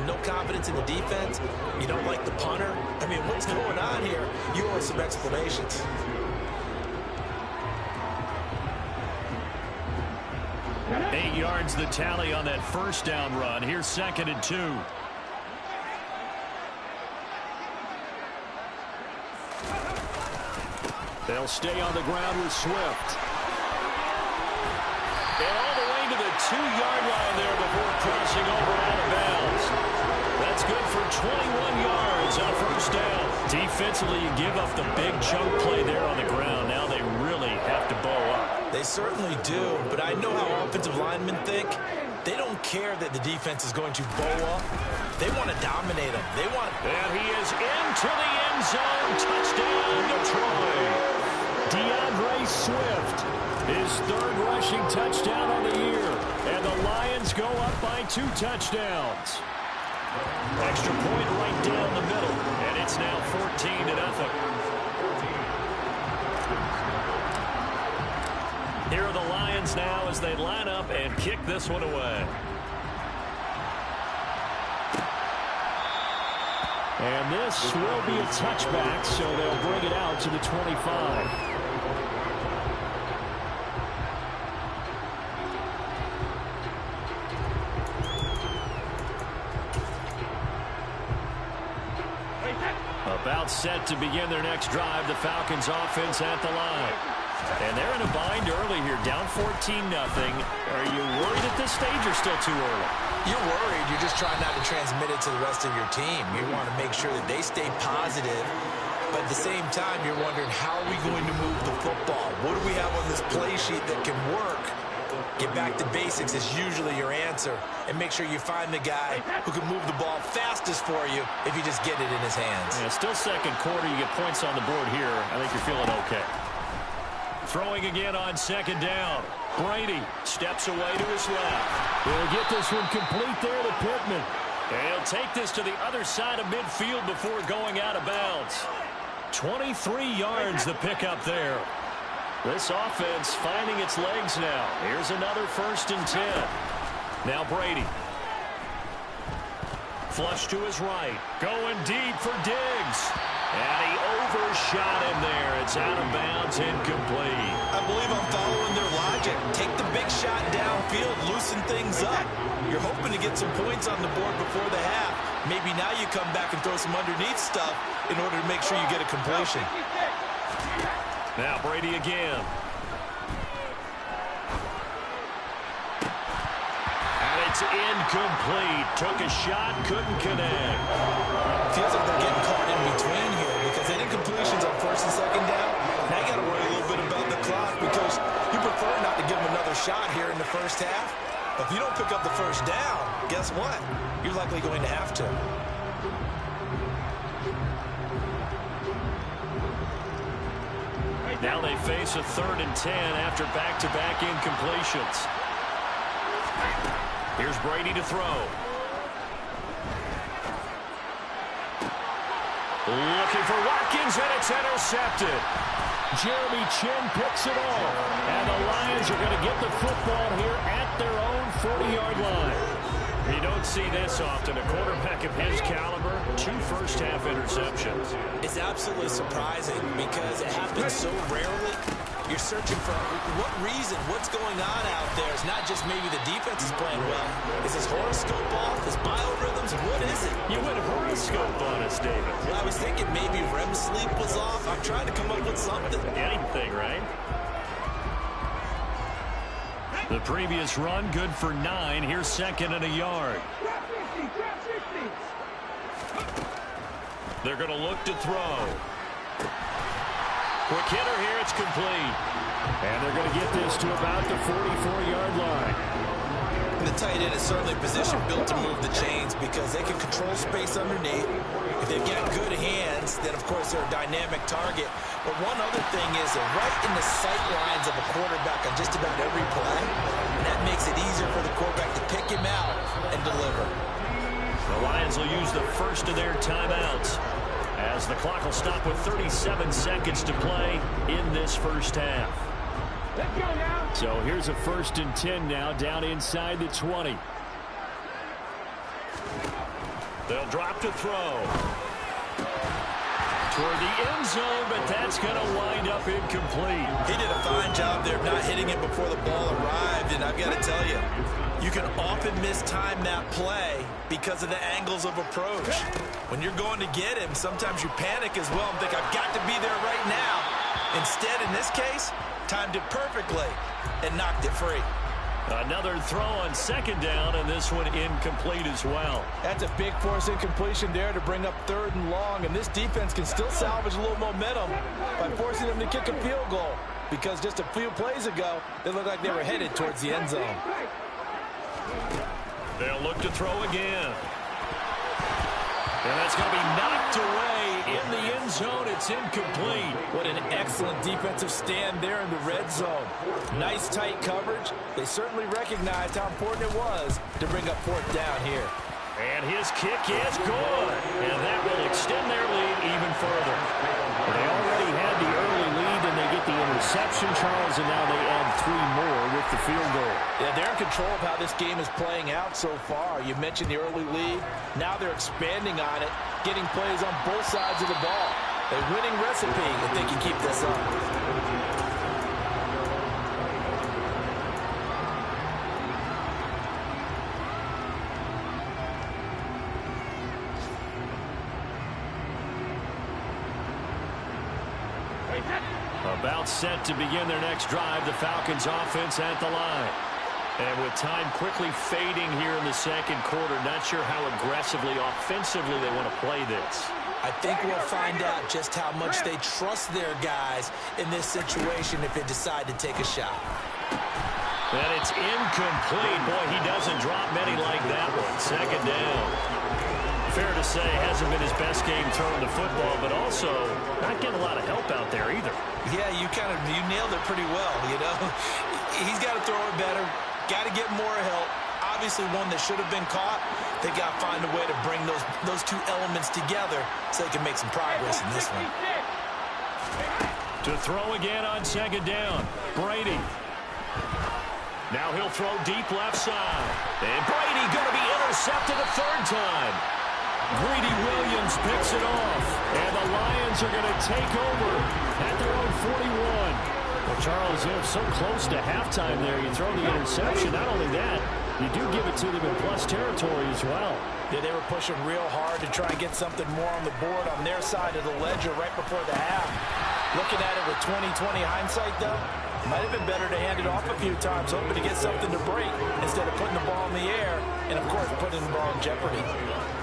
no confidence in the defense. You don't like the punter. I mean, what's going on here? You owe us some explanations. Eight yards the tally on that first down run. Here's 2nd and 2. They'll stay on the ground with Swift. And all the way to the 2-yard line there before crossing over out of bounds. That's good for 21 yards on a first down. Defensively, you give up the big chunk play there on the ground. Now they really have to bow up. They certainly do, but I know how offensive linemen think. They don't care that the defense is going to bow up. They want to dominate them. They want... And he is into the end zone. Touchdown, Detroit. DeAndre Swift, his 3rd rushing touchdown on the year. And the Lions go up by 2 touchdowns. Extra point right down the middle. And it's now 14-0. Here are the Lions now as they line up and kick this one away. And this will be a touchback, so they'll bring it out to the 25. About set to begin their next drive, the Falcons offense at the line. And they're in a bind early here, down 14-0. Are you worried at this stage or still too early? You're worried. You're just trying not to transmit it to the rest of your team. You want to make sure that they stay positive, but at the same time, you're wondering, how are we going to move the football? What do we have on this play sheet that can work? Get back to basics is usually your answer, and make sure you find the guy who can move the ball fastest for you if you just get it in his hands. Yeah, still 2nd quarter. You get points on the board here. I think you're feeling okay. Throwing again on 2nd down. Brady steps away to his left. He'll get this one complete there to Pittman. And he'll take this to the other side of midfield before going out of bounds. 23 yards the pickup there. This offense finding its legs now. Here's another 1st and 10. Now Brady. Flush to his right. Going deep for Diggs. And he overshot him there. It's out of bounds, incomplete. I believe I'm following their logic. Take the big shot downfield, loosen things up. You're hoping to get some points on the board before the half. Maybe now you come back and throw some underneath stuff in order to make sure you get a completion. Now Brady again. And it's incomplete. Took a shot, couldn't connect. Feels like they're getting caught in between here because they did completions on 1st and 2nd down. Now you got to worry a little bit about the clock because you prefer not to give them another shot here in the first half. But if you don't pick up the 1st down, guess what? You're likely going to have to. Now they face a 3rd and 10 after back-to-back incompletions. Here's Brady to throw. Looking for Watkins, and it's intercepted. Jeremy Chin picks it off. And the Lions are going to get the football here at their own 40-yard line. You don't see this often. A quarterback of his caliber, 2 first-half interceptions. It's absolutely surprising because it happens so rarely. You're searching for what reason, what's going on out there. It's not just maybe the defense is playing well. Is his horoscope off? His biorhythms? What is it? You went horoscope on us, David. Well, I was thinking maybe REM sleep was off. I'm trying to come up with something. Anything, right? The previous run, good for 9. Here's 2nd and a yard. They're going to look to throw. Quick hitter here, it's complete. And they're going to get this to about the 44-yard line. And the tight end is certainly a position built to move the chains because they can control space underneath. If they've got good hands, then, of course, they're a dynamic target. But one other thing is they're right in the sight lines of a quarterback on just about every play. And that makes it easier for the quarterback to pick him out and deliver. The Lions will use the first of their timeouts as the clock will stop with 37 seconds to play in this first half. Let's go now. So here's a 1st and 10 now down inside the 20. They'll drop to throw. Toward the end zone, but that's going to wind up incomplete. He did a fine job there of not hitting it before the ball arrived, and I've got to tell you, you can often mistime that play because of the angles of approach. When you're going to get him, sometimes you panic as well and think, I've got to be there right now. Instead, in this case, timed it perfectly and knocked it free. Another throw on second down, and this one incomplete as well. That's a big force incompletion there to bring up 3rd and long, and this defense can still salvage a little momentum by forcing them to kick a field goal, because just a few plays ago, they looked like they were headed towards the end zone. They'll look to throw again. And that's going to be knocked away in the end zone. It's incomplete. What an excellent defensive stand there in the red zone. Nice tight coverage. They certainly recognized how important it was to bring up 4th down here. And his kick is good. And that will extend their lead even further. They already had the early lead, and they get the interception, Charles, and now they add 3 more with the field goal. Yeah, they're in control of how this game is playing out so far. You mentioned the early lead. Now they're expanding on it, getting plays on both sides of the ball. A winning recipe if they can keep this up. About set to begin their next drive, the Falcons offense at the line. And with time quickly fading here in the second quarter, not sure how aggressively, offensively they want to play this. I think we'll find out just how much they trust their guys in this situation if they decide to take a shot. And it's incomplete. Boy, he doesn't drop many like that one. Second down. Fair to say, hasn't been his best game throwing the football, but also not getting a lot of help out there either. Yeah, you nailed it pretty well, you know. He's got to throw it better, got to get more help. Obviously one that should have been caught. They got to find a way to bring those 2 elements together so they can make some progress in this one. To throw again on second down, Brady. Now he'll throw deep left side. And Brady going to be intercepted a 3rd time. Greedy Williams picks it off, and the Lions are going to take over at their own 41. Well, Charles, you're so close to halftime there. You throw the interception. Not only that, you do give it to them in plus territory as well. Yeah, they were pushing real hard to try and get something more on the board on their side of the ledger right before the half. Looking at it with 20/20 hindsight, though, might have been better to hand it off a few times, hoping to get something to break instead of putting the ball in the air and, of course, putting the ball in jeopardy.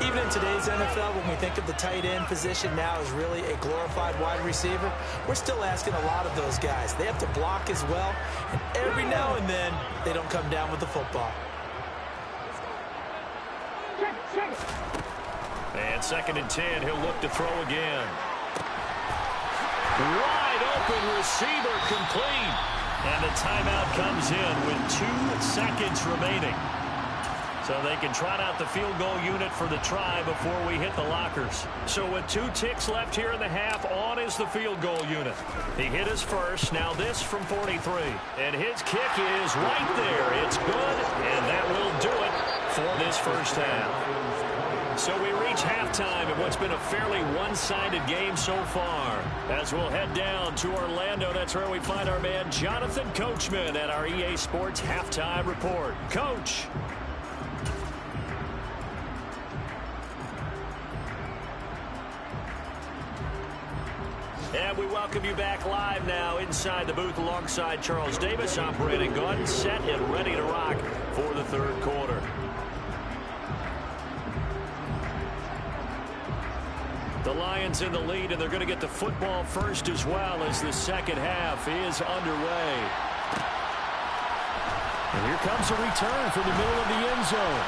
Even in today's NFL, when we think of the tight end position now as really a glorified wide receiver, we're still asking a lot of those guys. They have to block as well, and every now and then they don't come down with the football. And 2nd and 10, he'll look to throw again. Wide open receiver, complete. And the timeout comes in with 2 seconds remaining. So they can trot out the field goal unit for the try before we hit the lockers. So with 2 ticks left here in the half, on is the field goal unit. He hit his first, now this from 43. And his kick is right there. It's good, and that will do it for this first half. So we reach halftime in what's been a fairly one-sided game so far. As we'll head down to Orlando, that's where we find our man Jonathan Coachman at our EA Sports Halftime Report. Coach. And we welcome you back live now inside the booth alongside Charles Davis, operating gun, set and ready to rock for the 3rd quarter. The Lions in the lead, and they're going to get the football first as well as the second half is underway. And here comes a return from the middle of the end zone.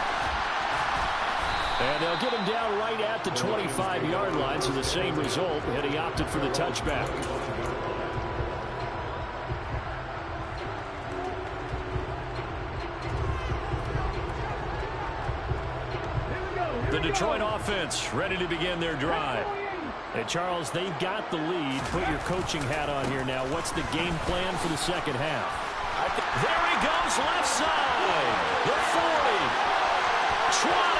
And they'll get him down right at the 25-yard line, so the same result, and he opted for the touchback. The Detroit offense ready to begin their drive. Hey, Charles, they've got the lead. Put your coaching hat on here now. What's the game plan for the second half? There he goes, left side. The 40, 20.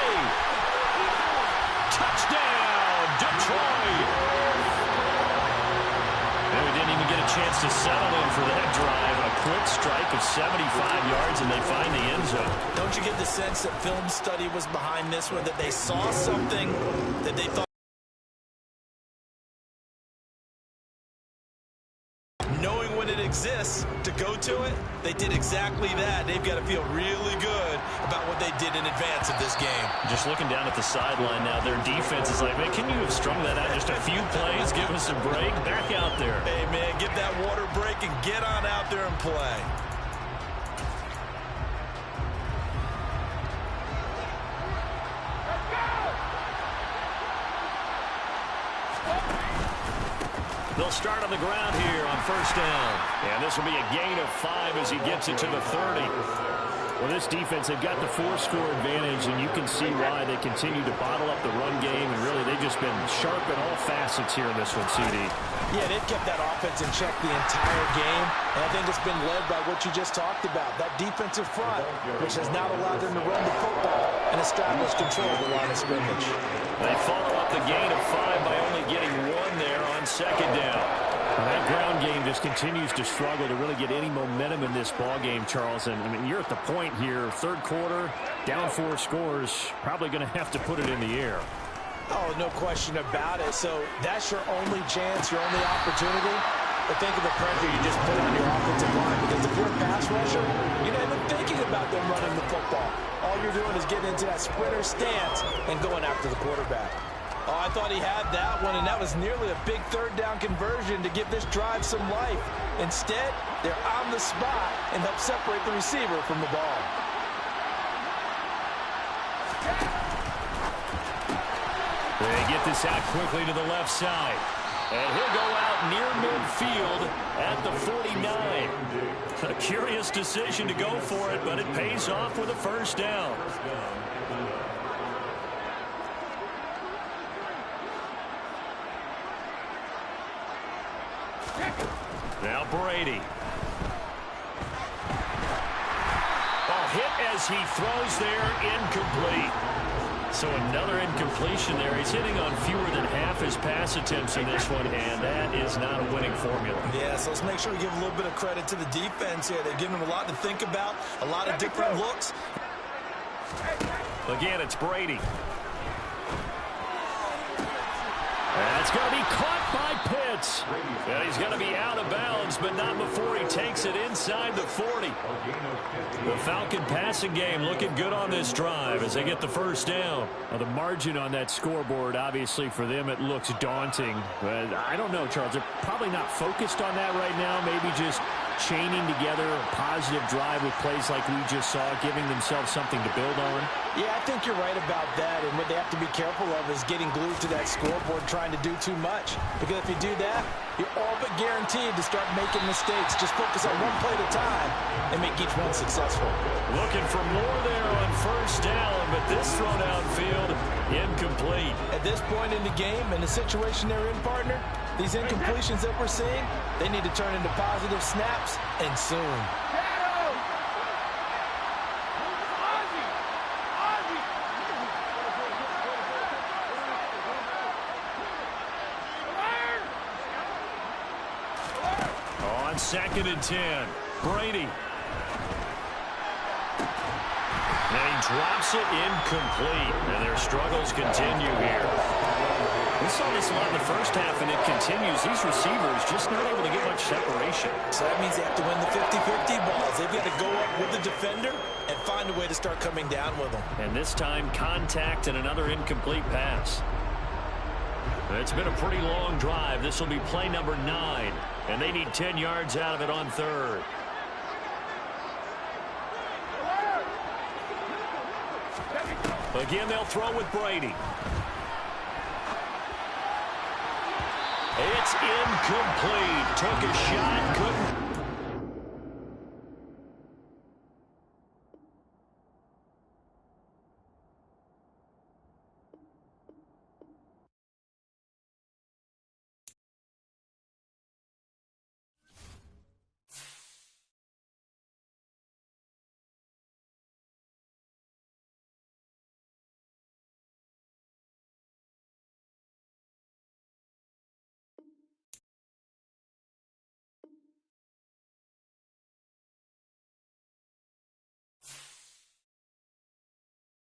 Touchdown, Detroit. And we didn't even get a chance to settle in for that drive. A quick strike of 75 yards, and they find the end zone. Don't you get the sense that film study was behind this one, that they saw something that they thought, knowing when it exists, to go to it, they did exactly that. They've got to feel really good about what they did in advance of this game. Just looking down at the sideline now, their defense is like, man, can you have strung that out just a few plays? Give us a break. Back out there. Hey, man, get that water break and get on out there and play. They'll start on the ground here on first down. And this will be a gain of 5 as he gets it to the 30. Well, this defense, they've got the 4-score advantage, and you can see why they continue to bottle up the run game, and really they've just been sharp in all facets here in this one, CD. Yeah, they've kept that offense in check the entire game, and I think it's been led by what you just talked about, that defensive front, which has not allowed them to run the football and establish control of the line of scrimmage. They follow up the gain of 5 by only getting 1 there on second down. Well, that ground game just continues to struggle to really get any momentum in this ball game, Charles. And I mean, you're at the point here, third quarter, down 4 scores, probably going to have to put it in the air. Oh, no question about it. So that's your only chance, your only opportunity. But think of the pressure you just put on your offensive line, because if you're a pass rusher, you're not even thinking about them running the football. All you're doing is getting into that sprinter stance and going after the quarterback. Oh, I thought he had that one, and that was nearly a big third down conversion to give this drive some life. Instead, they're on the spot and help separate the receiver from the ball. They get this out quickly to the left side. And he'll go out near midfield at the 49. A curious decision to go for it, but it pays off with a first down. Now Brady. Oh, hit as he throws there, incomplete. So another incompletion there. He's hitting on fewer than half his pass attempts in this one, and that is not a winning formula. Yeah, so let's make sure we give a little bit of credit to the defense here. They've given him a lot to think about, a lot of different looks. Again, it's Brady. That's going to be caught by Pitts. And he's going to be out of bounds, but not before he takes it inside the 40. The Falcon passing game looking good on this drive as they get the first down. Now, the margin on that scoreboard, obviously for them, it looks daunting. But I don't know, Charles. They're probably not focused on that right now. Maybe just chaining together a positive drive with plays like we just saw, giving themselves something to build on. Yeah, I think you're right about that, and what they have to be careful of is getting glued to that scoreboard trying to do too much, because if you do that, you're all but guaranteed to start making mistakes. Just focus on one play at a time and make each one successful. Looking for more there on first down, but this throw downfield, incomplete. At this point in the game and the situation they're in, partner, these incompletions that we're seeing, they need to turn into positive snaps, and soon. On 2nd and 10, Brady. And he drops it incomplete, and their struggles continue here. We saw this a lot in the first half, and it continues. These receivers just not able to get much separation. So that means they have to win the 50-50 balls. They've got to go up with the defender and find a way to start coming down with them. And this time, contact and another incomplete pass. It's been a pretty long drive. This will be play number 9, and they need 10 yards out of it on 3rd. Again, they'll throw with Brady. It's incomplete. Took a shot, couldn't.